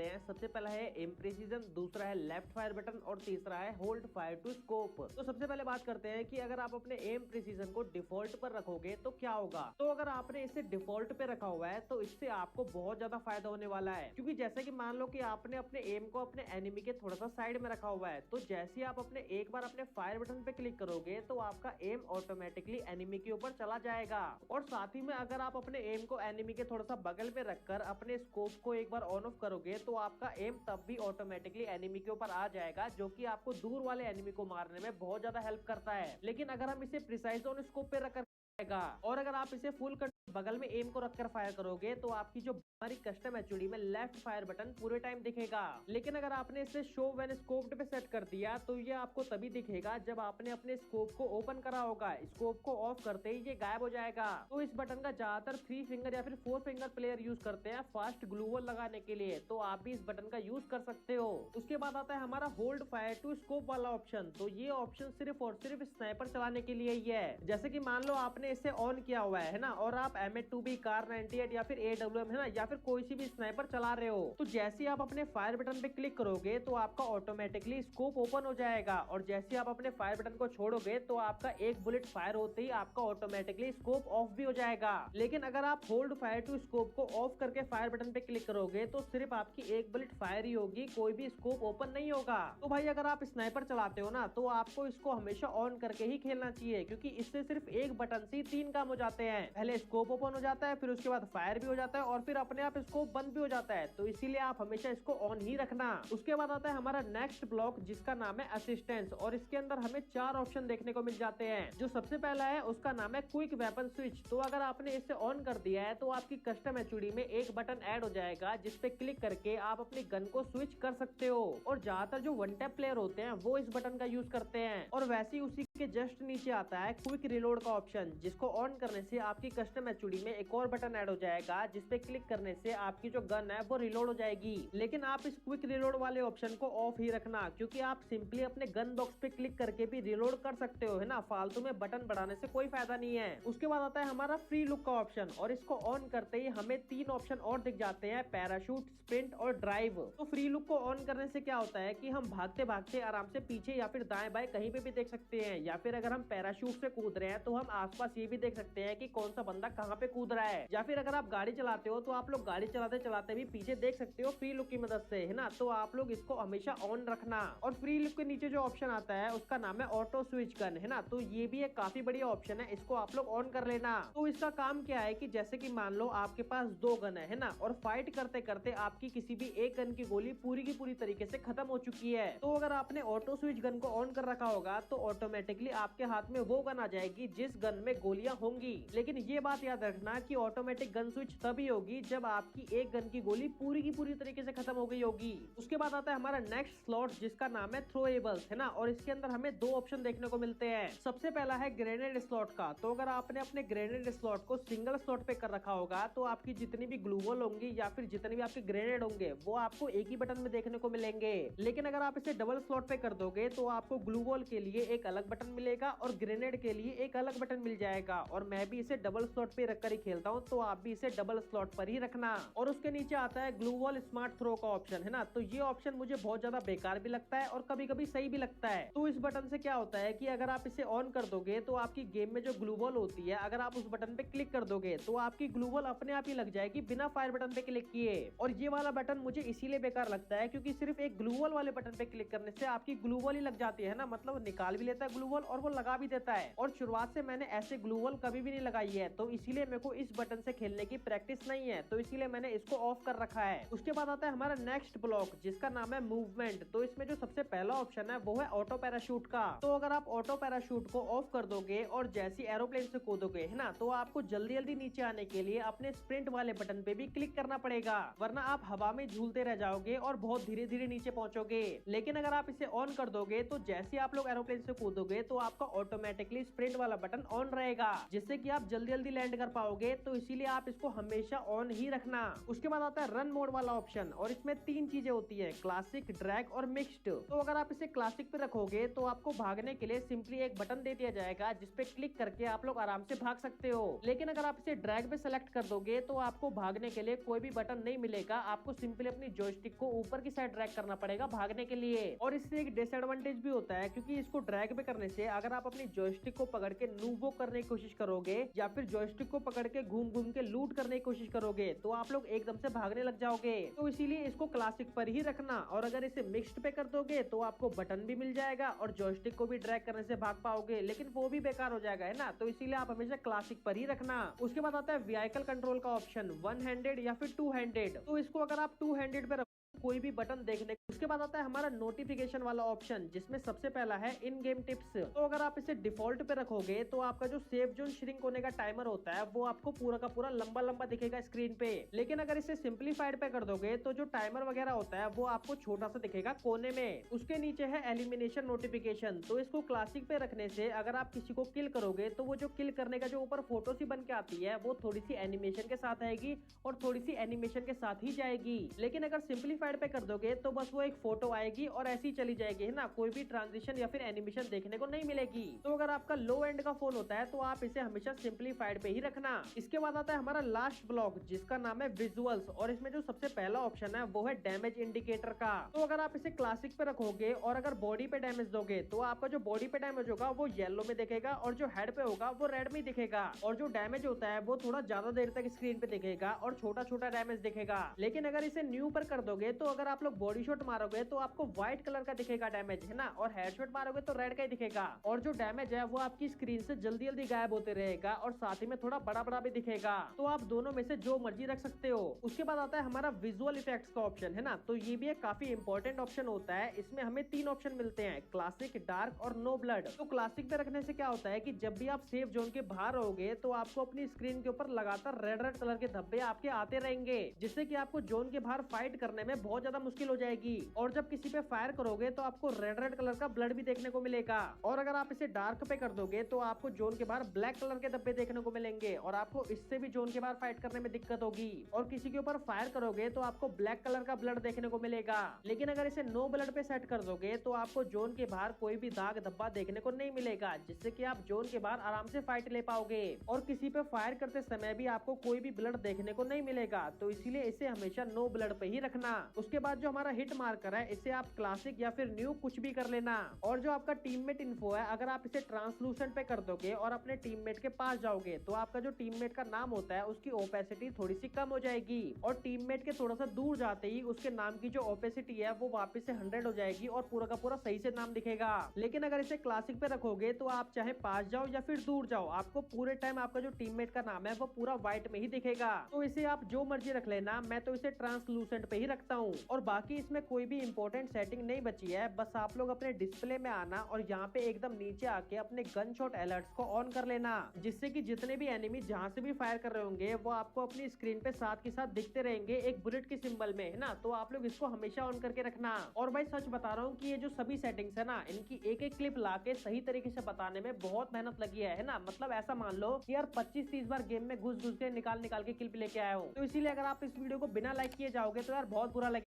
हैं। सबसे पहला है एम प्रिसीजन, दूसरा है लेफ्ट फायर बटन और तीसरा है होल्ड फायर टू स्कोप। तो सबसे पहले बात करते हैं कि अगर आप अपने एम प्रिसीजन को डिफॉल्ट पर रखोगे तो क्या होगा। तो अगर आपने इसे डिफॉल्ट पे रखा हुआ है तो इससे आपको बहुत ज्यादा फायदा होने वाला है, क्योंकि जैसे कि मान लो कि आपने अपने एम को अपने एनिमी के थोड़ा सा साइड में रखा हुआ है, तो जैसे आप अपने एक बार अपने फायर बटन पे क्लिक करोगे तो आपका एम ऑटोमेटिकली एनिमी के ऊपर चला जाएगा। और साथ ही में अगर आप अपने एम को एनिमी के थोड़ा सा बगल पे रखकर अपने स्कोप को एक बार ऑन ऑफ करोगे तो आपका एम तब भी ऑटोमेटिकली एनिमी के ऊपर आ जाएगा, जो कि आपको दूर वाले एनिमी को मारने में बहुत ज्यादा हेल्प करता है। लेकिन अगर हम इसे प्रिसाइज ऑन स्कोप पे रखकर और अगर आप इसे फुल बगल में एम को रखकर फायर करोगे तो आपकी जो हमारी कस्टम एचडी में लेफ्ट फायर बटन पूरे टाइम दिखेगा। लेकिन अगर आपने इसे शो व्हेन स्कोप्ड पे सेट कर दिया तो ये आपको तभी दिखेगा जब आपने अपने स्कोप को ओपन करा होगा। स्कोप को ऑफ करते ही ये गायब हो जाएगा। तो इस बटन का ज्यादातर 3 फिंगर या फिर 4 फिंगर प्लेयर यूज करते हैं फास्ट ग्लू वॉल लगाने के लिए, तो आप भी इस बटन का यूज कर सकते हो। उसके बाद आता है हमारा होल्ड फायर टू स्कोप वाला ऑप्शन। तो ये ऑप्शन सिर्फ और सिर्फ स्नाइपर चलाने के लिए ही है। जैसे कि मान लो आपने इसे ऑन किया हुआ है ना, और आप M8 कार 98 या फिर AWM है ना, या फिर कोई सी भी स्नाइपर चला रहे हो, तो जैसे ही आप अपने फायर बटन पे क्लिक करोगे तो आपका ऑटोमेटिकली स्कोप ओपन हो जाएगा। और जैसे ही आप अपने फायर बटन को छोड़ोगे तो आपका एक बुलेट फायर होते ही आपका ऑटोमेटिकली स्कोप ऑफ भी हो जाएगा। लेकिन अगर आप होल्ड फायर टू स्कोप को ऑफ करके फायर बटन पे क्लिक करोगे तो सिर्फ आपकी एक बुलेट फायर ही होगी, कोई भी स्कोप ओपन नहीं होगा। तो भाई अगर आप स्नाइपर चलाते हो ना तो आपको इसको हमेशा ऑन करके ही खेलना चाहिए, क्योंकि इससे सिर्फ एक बटन से 3 काम हो जाते हैं। पहले स्कोप ओपन हो जाता है, फिर उसके बाद फायर भी हो जाता है और फिर अपने आप स्कोप बंद भी हो जाता है। तो इसीलिए आप हमेशा इसको ऑन ही रखना। उसके बाद आता है हमारा नेक्स्ट ब्लॉक जिसका नाम है असिस्टेंस, और इसके अंदर हमें 4 ऑप्शन देखने को मिल जाते हैं। जो सबसे पहला है उसका नाम है क्विक वेपन स्विच। तो अगर आपने इसे ऑन कर दिया है तो आपकी कस्टम एचडी में एक बटन ऐड हो जाएगा जिसपे क्लिक करके आप अपनी गन को स्विच कर सकते हो। और ज्यादातर जो वन टैप प्लेयर होते हैं वो इस बटन का यूज करते हैं। और वैसे ही उसी के जस्ट नीचे आता है क्विक रिलोड का ऑप्शन, जिसको ऑन करने से आपकी कस्टम एचडी में एक और बटन ऐड हो जाएगा जिसपे क्लिक करने से आपकी जो गन है वो रिलोड हो जाएगी। लेकिन आप इस क्विक रिलोड वाले ऑप्शन को ऑफ ही रखना, क्योंकि आप सिंपली अपने गन बॉक्स पे क्लिक करके भी रिलोड कर सकते हो, है ना। फालतू में बटन बढ़ाने से कोई फायदा नहीं है। उसके बाद आता है हमारा फ्री लुक का ऑप्शन, और इसको ऑन करते ही हमें 3 ऑप्शन और दिख जाते हैं, पैराशूट, स्प्रिंट और ड्राइव। तो फ्री लुक को ऑन करने से क्या होता है कि हम भागते भागते आराम से पीछे या फिर दाएं बाएं कहीं पे भी देख सकते हैं, या फिर अगर हम पैराशूट से कूद रहे हैं तो हम आसपास ये भी देख सकते हैं कि कौन सा बंदा कहाँ पे कूद रहा है। या फिर अगर आप गाड़ी चलाते हो तो आप लोग गाड़ी चलाते चलाते भी पीछे देख सकते हो फ्री लुक की मदद से, है ना। तो आप लोग इसको हमेशा ऑन रखना। और फ्री लुक के नीचे जो ऑप्शन आता है उसका नाम है ऑटो स्विच गन, है ना। तो ये भी एक काफी बढ़िया ऑप्शन है, इसको आप लोग ऑन कर लेना। तो इसका काम क्या है कि जैसे कि मान लो आपके पास 2 गन है ना, और फाइट करते करते आपकी किसी भी एक गन की गोली पूरी की पूरी तरीके से खत्म हो चुकी है, तो अगर आपने ऑटो स्विच गन को ऑन कर रखा होगा तो ऑटोमेटिकली आपके हाथ में वो गन आ जाएगी जिस गन में गोलियां होंगी। लेकिन ये बात याद रखना कि ऑटोमेटिक गन स्विच तभी होगी जब आपकी एक गन की गोली पूरी की पूरी तरीके से खत्म हो गई होगी। उसके बाद आता है हमारा नेक्स्ट स्लॉट जिसका नाम है थ्रोएबल्स, है ना। और इसके अंदर हमें 2 ऑप्शन देखने को मिलते हैं। सबसे पहला है ग्रेनेड स्लॉट का। तो अगर आपने अपने ग्रेनेड स्लॉट को सिंगल स्लॉट पे कर रखा होगा तो आपकी जितनी भी ग्लू वॉल होंगी या फिर जितने भी आपके ग्रेनेड होंगे वो आपको एक ही बटन में देखने को मिलेंगे। लेकिन अगर आप इसे डबल स्लॉट पे कर दोगे तो आपको ग्लू वॉल के लिए एक अलग बटन मिलेगा और ग्रेनेड के लिए एक अलग बटन मिल जाएगा। और मैं भी इसे डबल स्लॉट पे रखकर ही खेलता हूँ, तो आप भी इसे डबल स्लॉट पर ही रखना। और उसके नीचे आता है ग्लू वॉल स्मार्ट थ्रो का ऑप्शन, है ना। तो ये ऑप्शन मुझे बहुत ज्यादा बेकार भी लगता है और कभी कभी सही भी लगता है। तो इस बटन से क्या होता है कि अगर आप इसे ऑन कर दोगे तो आपकी गेम में जो ग्लू वॉल होती है, अगर आप उस बटन पे क्लिक कर दोगे तो आपकी ग्लू वॉल अपने आप ही लग जाएगी बिना फायर बटन पे क्लिक किए। और ये वाला बटन मुझे इसीलिए बेकार लगता है क्योंकि सिर्फ एक ग्लू वॉल वाले बटन पे क्लिक करने से आपकी ग्लू वॉल ही लग जाती है ना, मतलब निकाल भी लेता है ग्लू वॉल और वो लगा भी देता है। और शुरुआत से मैंने ऐसे ग्लू वॉल कभी भी नहीं लगाई है, तो इसीलिए मेरे को इस बटन से खेलने की प्रैक्टिस नहीं है, तो इसीलिए मैंने इसको ऑफ कर रखा है। उसके बाद आता है हमारा नेक्स्ट ब्लॉक जिसका नाम है मूवमेंट। तो इसमें जो सबसे पहला ऑप्शन है वो है ऑटो पैराशूट का। तो अगर आप ऑटो पैराशूट को ऑफ कर दोगे और जैसी एरोप्लेन से कूदोगे, है ना, तो आपको जल्दी जल्दी नीचे आने के लिए अपने स्प्रिंट वाले बटन पे भी क्लिक करना पड़ेगा, वरना आप हवा में झूलते रह जाओगे और बहुत धीरे धीरे नीचे पहुंचोगे। लेकिन अगर आप इसे ऑन कर दोगे तो जैसे आप लोग एरोप्लेन से कूदोगे तो आपका ऑटोमेटिकली स्प्रिंट वाला बटन ऑन रहेगा, जिससे कि आप जल्दी जल्दी लैंड कर कर पाओगे, तो इसीलिए आप इसको हमेशा ऑन ही रखना। उसके बाद आता है रन मोड वाला ऑप्शन, और इसमें 3 चीजें होती है, क्लासिक, ड्रैग और मिक्स्ड। तो अगर आप इसे क्लासिक पे रखोगे तो आपको भागने के लिए सिंपली एक बटन दे दिया जाएगा, जिसपे क्लिक करके आप लोग आराम से भाग सकते हो। लेकिन अगर आप इसे ड्रैग पे सेलेक्ट कर दोगे तो आपको भागने के लिए कोई भी बटन नहीं मिलेगा, आपको सिंपली अपनी जॉयस्टिक को ऊपर की साइड ड्रैग करना पड़ेगा भागने के लिए। और इससे एक डिसएडवांटेज भी होता है, क्योंकि इसको ड्रैग पे करने से अगर आप अपनी जॉयस्टिक को पकड़ के नूवो करने की कोशिश करोगे या फिर जॉयस्टिक को पकड़ के घूम घूम के लूट करने की कोशिश करोगे, तो आप लोग एकदम से भागने लग जाओगे। तो इसीलिए इसको क्लासिक पर ही रखना। और अगर इसे मिक्स्ड पे कर दोगे तो आपको बटन भी मिल जाएगा और जॉयस्टिक को भी ड्रैग करने से भाग पाओगे, लेकिन वो भी बेकार हो जाएगा, है ना। तो इसीलिए आप हमेशा क्लासिक पर ही रखना। उसके बाद आता है व्हीकल कंट्रोल का ऑप्शन, 1 हैंडेड या फिर 2 हैंडेड। तो इसको अगर आप 2 हैंडेड पे कोई भी बटन देखने। उसके बाद आता है हमारा नोटिफिकेशन वाला ऑप्शन, जिसमें सबसे पहला है इन गेम टिप्स। तो अगर आप इसे डिफॉल्ट पे रखोगे तो आपका जो सेव जोन श्रिंक होने का टाइमर होता है वो आपको पूरा का पूरा लंबा लंबा दिखेगा स्क्रीन पे। लेकिन अगर इसे सिंपलीफाइड पे कर दोगे तो जो टाइमर वगैरह होता है वो आपको छोटा सा दिखेगा कोने में। उसके नीचे है एलिमिनेशन नोटिफिकेशन। तो इसको क्लासिक पे रखने से अगर आप किसी को किल करोगे तो वो जो किल करने का जो ऊपर फोटो सी बन के आती है वो थोड़ी सी एनिमेशन के साथ आएगी और थोड़ी सी एनिमेशन के साथ ही जाएगी। लेकिन अगर सिंपलीफाइड पे कर दोगे तो बस वो एक फोटो आएगी और ऐसी चली जाएगी, है ना। कोई भी ट्रांजिशन या फिर एनिमेशन देखने को नहीं मिलेगी। तो अगर आपका लो एंड का फोन होता है तो आप इसे हमेशा सिंपलीफाइड पे ही रखना। इसके बाद आता है हमारा लास्ट ब्लॉक, जिसका नाम है विजुअल्स। और इसमें जो सबसे पहला ऑप्शन है वो है डैमेज इंडिकेटर का। तो अगर आप इसे क्लासिक पे रखोगे और अगर बॉडी पे डैमेज दोगे तो आपका जो बॉडी पे डैमेज होगा वो येलो में दिखेगा और जो हेड पे होगा वो रेड में दिखेगा। और जो डैमेज होता है वो थोड़ा ज्यादा देर तक स्क्रीन पे दिखेगा और छोटा छोटा डैमेज दिखेगा। लेकिन अगर इसे न्यू पर कर दोगे तो अगर आप लोग बॉडी शॉट मारोगे तो आपको व्हाइट कलर का दिखेगा डैमेज, है ना। और हेडशॉट मारोगे तो रेड का ही दिखेगा। और जो डैमेज है वो आपकी स्क्रीन से जल्दी जल्दी गायब होते रहेगा और साथ ही में थोड़ा बड़ा बड़ा भी दिखेगा। तो आप दोनों में से जो मर्जी रख सकते हो। उसके बाद आता है हमारा विजुअल इफेक्ट्स का ऑप्शन, है ना। तो ये भी एक काफी इंपॉर्टेंट ऑप्शन होता है। इसमें हमें 3 ऑप्शन मिलते हैं, क्लासिक, डार्क और नो ब्लड। तो क्लासिक पे रखने से क्या होता है कि जब भी आप सेफ जोन के बाहर रहोगे तो आपको अपनी स्क्रीन के ऊपर लगातार रेड रेड कलर के धब्बे आपके आते रहेंगे, जिससे कि आपको जोन के बाहर फाइट करने में बहुत ज्यादा मुश्किल हो जाएगी। और जब किसी पे फायर करोगे तो आपको रेड रेड कलर का ब्लड भी देखने को मिलेगा। और अगर आप इसे डार्क पे कर दोगे तो आपको जोन के बाहर ब्लैक कलर के धब्बे देखने को मिलेंगे और आपको इससे भी जोन के बाहर फाइट करने में दिक्कत होगी। और किसी के ऊपर फायर करोगे तो आपको ब्लैक कलर का ब्लड देखने को मिलेगा। लेकिन अगर इसे नो ब्लड पे सेट कर दोगे तो आपको जोन के बाहर कोई भी दाग धब्बा देखने को नहीं मिलेगा, जिससे कि आप जोन के बाहर आराम से फाइट ले पाओगे। और किसी पे फायर करते समय भी आपको कोई भी ब्लड देखने को नहीं मिलेगा। तो इसीलिए इसे हमेशा नो ब्लड पे ही रखना। उसके बाद जो हमारा हिट मार्कर है इसे आप क्लासिक या फिर न्यू कुछ भी कर लेना। और जो आपका टीममेट इन्फो है, अगर आप इसे ट्रांसलूसेंट पे कर दोगे और अपने टीममेट के पास जाओगे तो आपका जो टीममेट का नाम होता है उसकी ओपेसिटी थोड़ी सी कम हो जाएगी। और टीममेट के थोड़ा सा दूर जाते ही उसके नाम की जो ओपेसिटी है वो वापस से 100 हो जाएगी और पूरा का पूरा सही से नाम दिखेगा। लेकिन अगर इसे क्लासिक पे रखोगे तो आप चाहे पास जाओ या फिर दूर जाओ, आपको पूरे टाइम आपका जो टीममेट का नाम है वो पूरा व्हाइट में ही दिखेगा। तो इसे आप जो मर्जी रख लेना, मैं तो इसे ट्रांसलूसेंट पे ही रखता हूँ। और बाकी इसमें कोई भी इंपॉर्टेंट सेटिंग नहीं बची है। बस आप लोग अपने डिस्प्ले में आना और यहाँ पे एकदम नीचे आके अपने गन शॉट अलर्ट्स को ऑन कर लेना, जिससे कि जितने भी एनिमी जहाँ से भी फायर कर रहे होंगे वो आपको अपनी स्क्रीन पे साथ के साथ दिखते रहेंगे एक बुलेट के सिंबल में, है ना। तो आप लोग इसको हमेशा ऑन करके रखना। और भाई सच बता रहा हूँ कि ये जो सभी सेटिंग्स है ना, इनकी एक एक क्लिप लाके सही तरीके से बताने में बहुत मेहनत लगी है ना। मतलब ऐसा मान लो कि यार 25-30 बार गेम में घुस घुस के निकाल निकाल के क्लिप लेके आया हूँ। तो इसीलिए अगर आप इस वीडियो को बिना लाइक किए जाओगे तो यार बहुत बुरा लगेगा।